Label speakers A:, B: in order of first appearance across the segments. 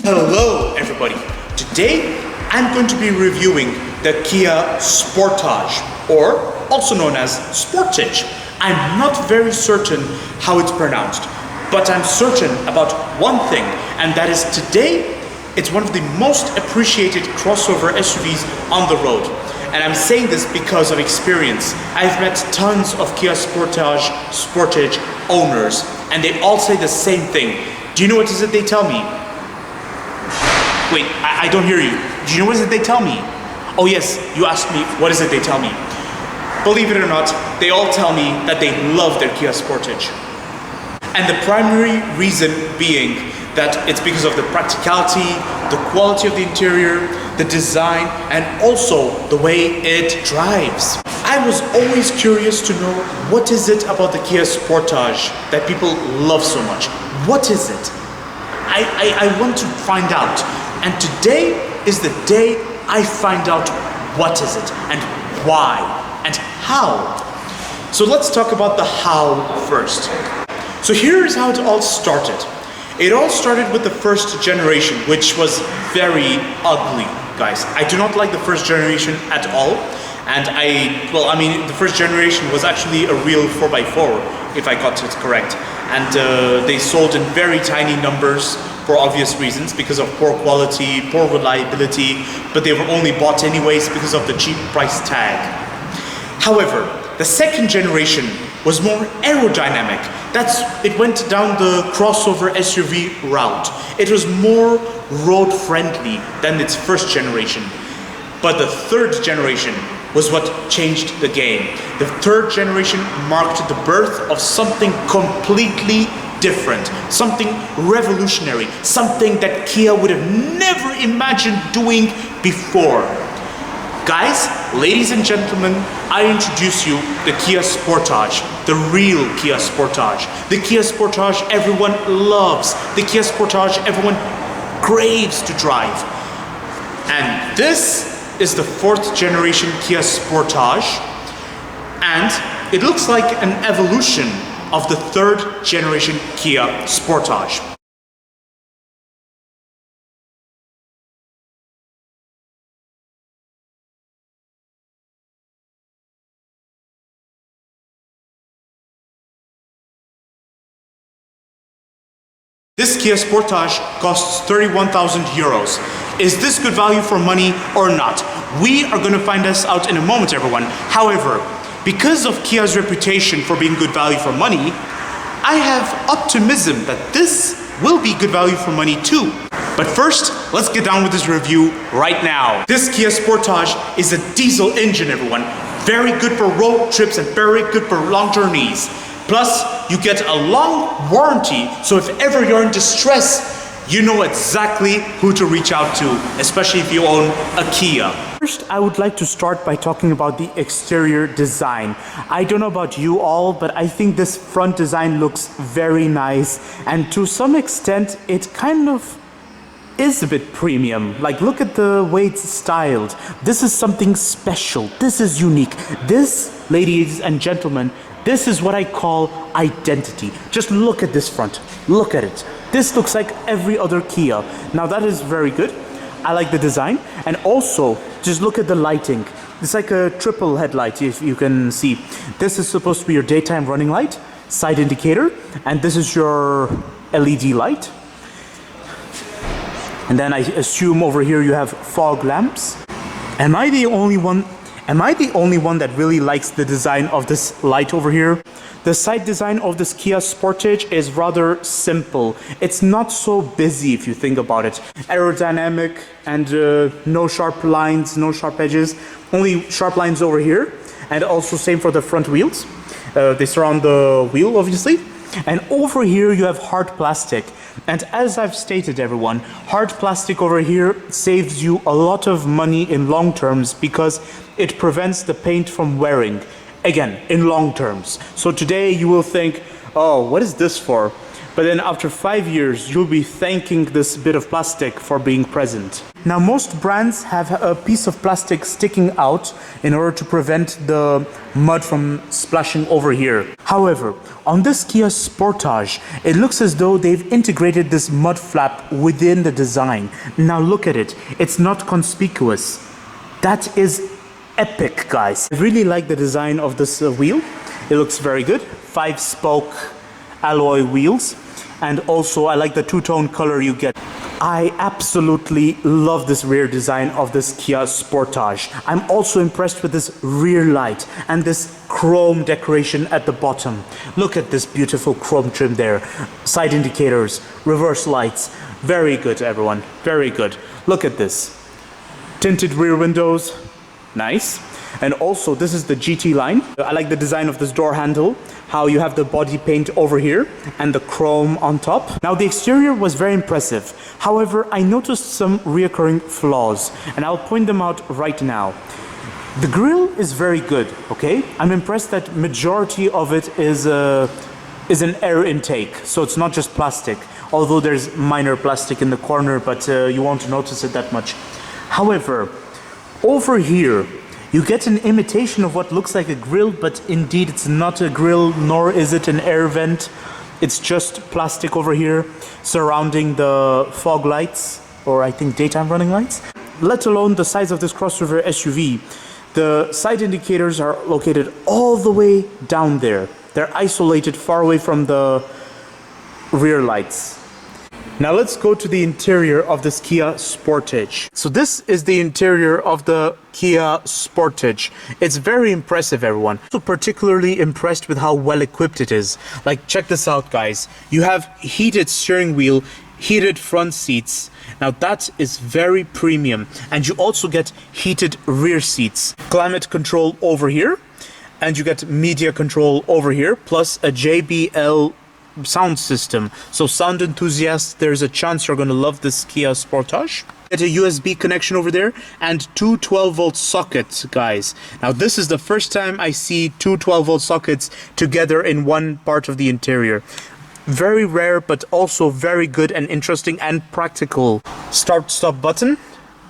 A: Hello everybody! Today I'm going to be reviewing the Kia Sportage, or also known as Sportage. I'm not very certain how it's pronounced, but I'm certain about one thing, and that is today it's one of the most appreciated crossover SUVs on the road. And I'm saying this because of experience. I've met tons of Kia Sportage owners, and they all say the same thing. Do you know what is it they tell me? Wait, I don't hear you. Do you know what is it they tell me? Oh yes, you asked me, what is it they tell me? Believe it or not, they all tell me that they love their Kia Sportage. And the primary reason being that it's because of the practicality, the quality of the interior, the design, and also the way it drives. I was always curious to know, what is it about the Kia Sportage that people love so much? What is it? I want to find out. And today is the day I find out what is it and why and how. So let's talk about the how first. So here's how it all started. It all started with the first generation, which was very ugly, guys. I do not like the first generation at all. And the first generation was actually a real 4x4, if I got it correct. And they sold in very tiny numbers for obvious reasons, because of poor quality, poor reliability, but they were only bought anyways because of the cheap price tag. However, the second generation was more aerodynamic. It went down the crossover SUV route. It was more road friendly than its first generation. But the third generation was what changed the game. The third generation marked the birth of something completely different, something revolutionary, something that Kia would have never imagined doing before. Guys, ladies and gentlemen, I introduce you the Kia Sportage, the real Kia Sportage. The Kia Sportage everyone loves, the Kia Sportage everyone craves to drive. And this is the fourth generation Kia Sportage, and it looks like an evolution of the third generation Kia Sportage. This Kia Sportage costs 31,000 euros. Is this good value for money or not? We are going to find this out in a moment, everyone. However, because of Kia's reputation for being good value for money, I have optimism that this will be good value for money too. But first, let's get down with this review right now. This Kia Sportage is a diesel engine, everyone. Very good for road trips and very good for long journeys. Plus, you get a long warranty, so if ever you're in distress, you know exactly who to reach out to, especially if you own a Kia. First, I would like to start by talking about the exterior design. I don't know about you all, but I think this front design looks very nice, and to some extent, it kind of is a bit premium. Like, look at the way it's styled. This is something special. This is unique. This, ladies and gentlemen, this is what I call identity. Just look at this front. Look at it. This looks like every other Kia. Now that is very good. I like the design. And also, just look at the lighting. It's like a triple headlight, if you can see. This is supposed to be your daytime running light, side indicator, and this is your LED light. And then I assume over here you have fog lamps. Am I the only one that really likes the design of this light over here? The side design of this Kia Sportage is rather simple. It's not so busy if you think about it. Aerodynamic and no sharp lines, no sharp edges. Only sharp lines over here. And also same for the front wheels. They surround the wheel, obviously. And over here you have hard plastic. And as I've stated, everyone, hard plastic over here saves you a lot of money in long terms because it prevents the paint from wearing. Again, in long terms. So today you will think, oh, what is this for? But then after 5 years, you'll be thanking this bit of plastic for being present. Now, most brands have a piece of plastic sticking out in order to prevent the mud from splashing over here. However, on this Kia Sportage, it looks as though they've integrated this mud flap within the design. Now look at it. It's not conspicuous. That is epic, guys. I really like the design of this wheel. It looks very good. 5-spoke alloy wheels, and also I like the two-tone color you get. I absolutely love this rear design of this Kia Sportage. I'm also impressed with this rear light and this chrome decoration at the bottom. Look at this beautiful chrome trim there. Side indicators, reverse lights. Very good, everyone. Very good. Look at this. Tinted rear windows. Nice. And also, this is the GT line. I like the design of this door handle, how you have the body paint over here and the chrome on top. Now, the exterior was very impressive. However, I noticed some reoccurring flaws, and I'll point them out right now. The grille is very good, okay? I'm impressed that majority of it is an air intake, so it's not just plastic, although there's minor plastic in the corner, but you won't notice it that much. However, over here, you get an imitation of what looks like a grill, but indeed it's not a grill, nor is it an air vent. It's just plastic over here surrounding the fog lights, or I think daytime running lights. Let alone the size of this crossover SUV. The side indicators are located all the way down there. They're isolated far away from the rear lights. Now let's go to the interior of this Kia Sportage. So this is the interior of the Kia Sportage. It's very impressive, everyone. I'm also particularly impressed with how well equipped it is. Like, check this out, guys. You have heated steering wheel, heated front seats. Now that is very premium. And you also get heated rear seats. Climate control over here. And you get media control over here, plus a JBL sound system. So sound enthusiasts, there's a chance you're going to love this Kia Sportage. Get a USB connection over there and two 12-volt sockets, guys. Now this is the first time I see two 12-volt sockets together in one part of the interior. Very rare, but also very good and interesting and practical. Start-stop button,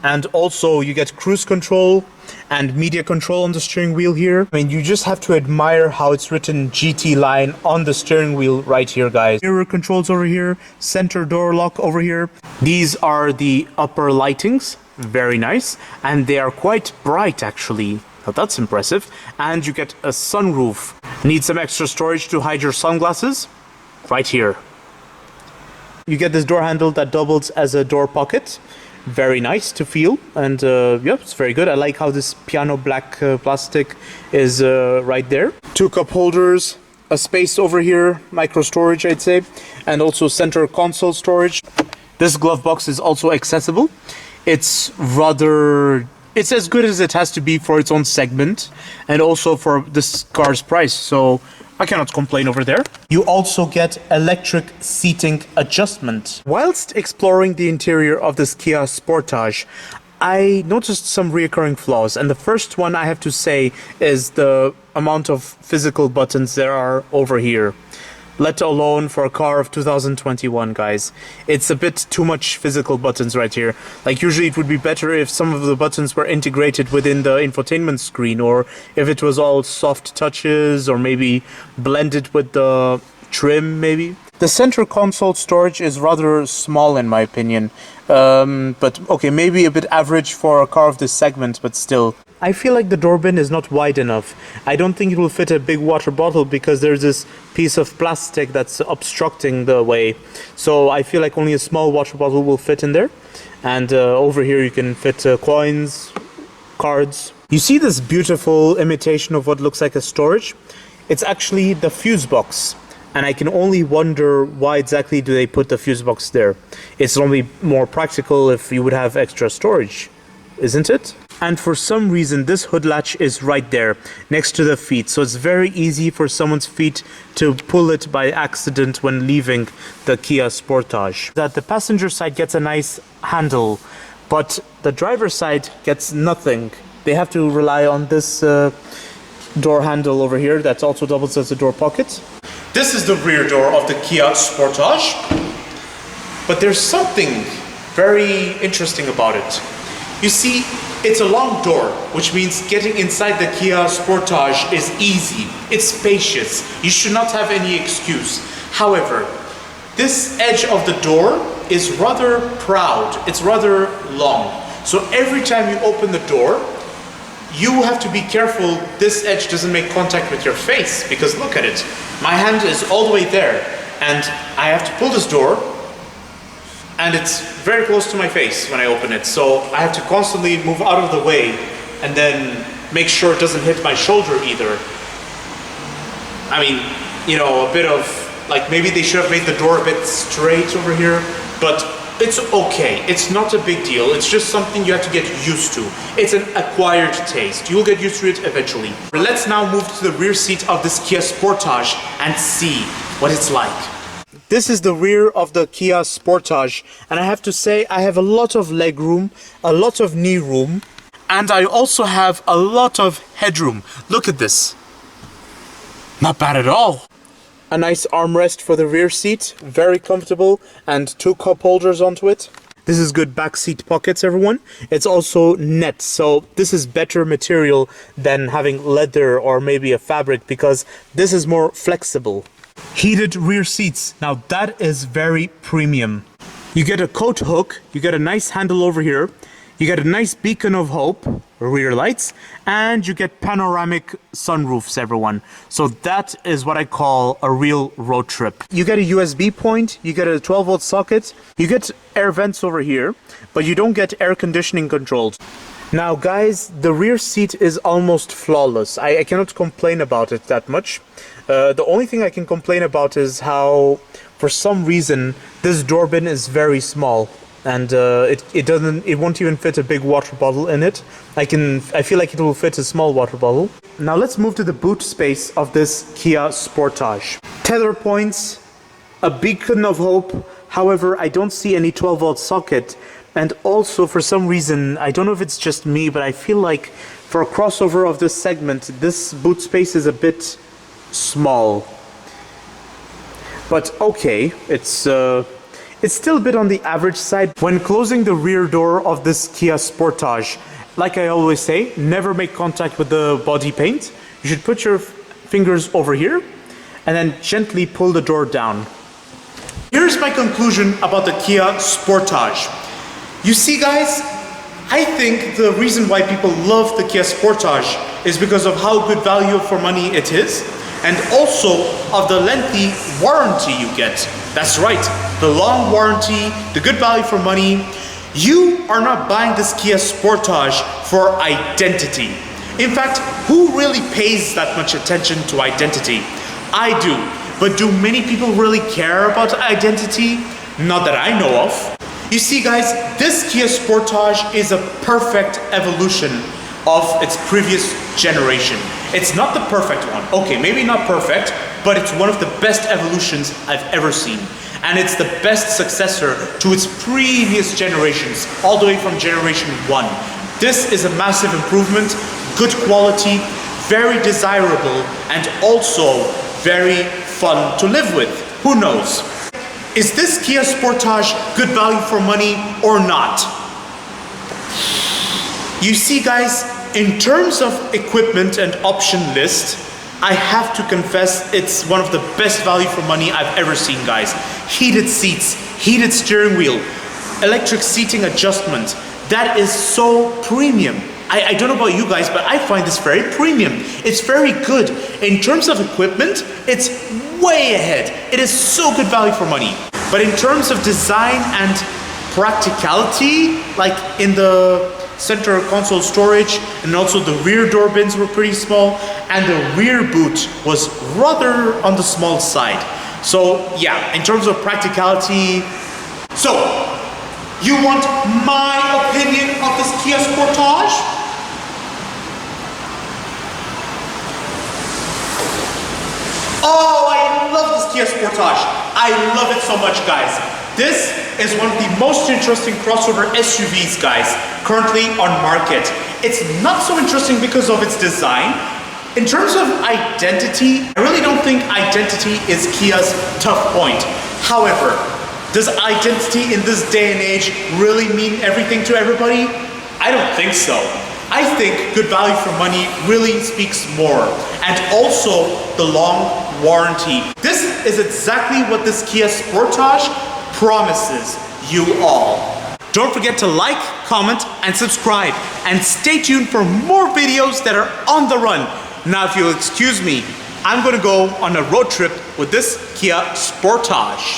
A: and also you get cruise control and media control on the steering wheel here. I mean, you just have to admire how it's written GT line on the steering wheel right here, guys. Mirror controls over here, center door lock over here. These are the upper lightings, very nice, and they are quite bright actually. Now that's impressive. And you get a sunroof. Need some extra storage to hide your sunglasses? Right here. You get this door handle that doubles as a door pocket. Very nice to feel, and yeah, it's very good. I like how this piano black plastic is right there. Two cup holders, a space over here, micro storage I'd say, and also center console storage. This glove box is also accessible. It's as good as it has to be for its own segment, and also for this car's price, so I cannot complain over there. You also get electric seating adjustment. Whilst exploring the interior of this Kia Sportage, I noticed some recurring flaws, and the first one I have to say is the amount of physical buttons there are over here. Let alone for a car of 2021, guys. It's a bit too much physical buttons right here. Like, usually it would be better if some of the buttons were integrated within the infotainment screen, or if it was all soft touches, or maybe blended with the trim, maybe. The center console storage is rather small in my opinion. But okay, maybe a bit average for a car of this segment, but still. I feel like the door bin is not wide enough. I don't think it will fit a big water bottle because there's this piece of plastic that's obstructing the way. So I feel like only a small water bottle will fit in there. And over here you can fit coins, cards. You see this beautiful imitation of what looks like a storage? It's actually the fuse box. And I can only wonder why exactly do they put the fuse box there. It's only more practical if you would have extra storage, isn't it? And for some reason, this hood latch is right there next to the feet. So it's very easy for someone's feet to pull it by accident when leaving the Kia Sportage. That the passenger side gets a nice handle, but the driver's side gets nothing. They have to rely on this door handle over here that also doubles as a door pocket. This is the rear door of the Kia Sportage, but there's something very interesting about it. You see, it's a long door, which means getting inside the Kia Sportage is easy. It's spacious. You should not have any excuse. However, this edge of the door is rather proud. It's rather long. So every time you open the door, you have to be careful this edge doesn't make contact with your face, because look at it. My hand is all the way there, and I have to pull this door, and it's very close to my face when I open it. So I have to constantly move out of the way and then make sure it doesn't hit my shoulder either. I mean, you know, a bit of, like, maybe they should have made the door a bit straight over here, but it's okay. It's not a big deal. It's just something you have to get used to. It's an acquired taste. You'll get used to it eventually. Let's now move to the rear seat of this Kia Sportage and see what it's like. This is the rear of the Kia Sportage, and I have to say I have a lot of leg room, a lot of knee room, and I also have a lot of headroom. Look at this. Not bad at all. A nice armrest for the rear seat, very comfortable, and 2 cup holders onto it. This is good back seat pockets, everyone. It's also net, so this is better material than having leather or maybe a fabric, because this is more flexible. Heated rear seats. Now that is very premium. You get a coat hook, you get a nice handle over here, you get a nice beacon of hope, rear lights, and you get panoramic sunroofs, everyone. So that is what I call a real road trip. You get a USB point, you get a 12-volt socket, you get air vents over here, but you don't get air conditioning controlled. Now guys, the rear seat is almost flawless. I cannot complain about it that much. The only thing I can complain about is how, for some reason, this door bin is very small, and it won't even fit a big water bottle in it. I feel like it will fit a small water bottle. Now let's move to the boot space of this Kia Sportage. Tether points, a beacon of hope. However, I don't see any 12-volt socket. And also, for some reason, I don't know if it's just me, but I feel like for a crossover of this segment, this boot space is a bit small. But okay, it's still a bit on the average side. When closing the rear door of this Kia Sportage, like I always say, never make contact with the body paint. You should put your fingers over here and then gently pull the door down. Here's my conclusion about the Kia Sportage. You see, guys, I think the reason why people love the Kia Sportage is because of how good value for money it is, and also of the lengthy warranty you get. That's right, the long warranty, the good value for money. You are not buying this Kia Sportage for identity. In fact, who really pays that much attention to identity? I do, but do many people really care about identity? Not that I know of. You see, guys, this Kia Sportage is a perfect evolution of its previous generation. It's not the perfect one. Okay, maybe not perfect, but it's one of the best evolutions I've ever seen. And it's the best successor to its previous generations, all the way from generation 1. This is a massive improvement, good quality, very desirable, and also very fun to live with. Who knows? Is this Kia Sportage good value for money or not? You see, guys, in terms of equipment and option list, I have to confess it's one of the best value for money I've ever seen, guys. Heated seats, heated steering wheel, electric seating adjustment. That is so premium. I don't know about you guys, but I find this very premium. It's very good. In terms of equipment, it's way ahead. It is so good value for money. But in terms of design and practicality, like in the center console storage, and also the rear door bins were pretty small, and the rear boot was rather on the small side. So yeah, in terms of practicality. So, you want my opinion of this Kia Sportage? Oh, I love this Kia Sportage. I love it so much, guys. This is one of the most interesting crossover SUVs, guys, currently on market. It's not so interesting because of its design. In terms of identity, I really don't think identity is Kia's tough point. However, does identity in this day and age really mean everything to everybody? I don't think so. I think good value for money really speaks more. And also the long warranty. This is exactly what this Kia Sportage promises you all. Don't forget to like, comment, and subscribe. And stay tuned for more videos that are on the run. Now, if you'll excuse me, I'm gonna go on a road trip with this Kia Sportage.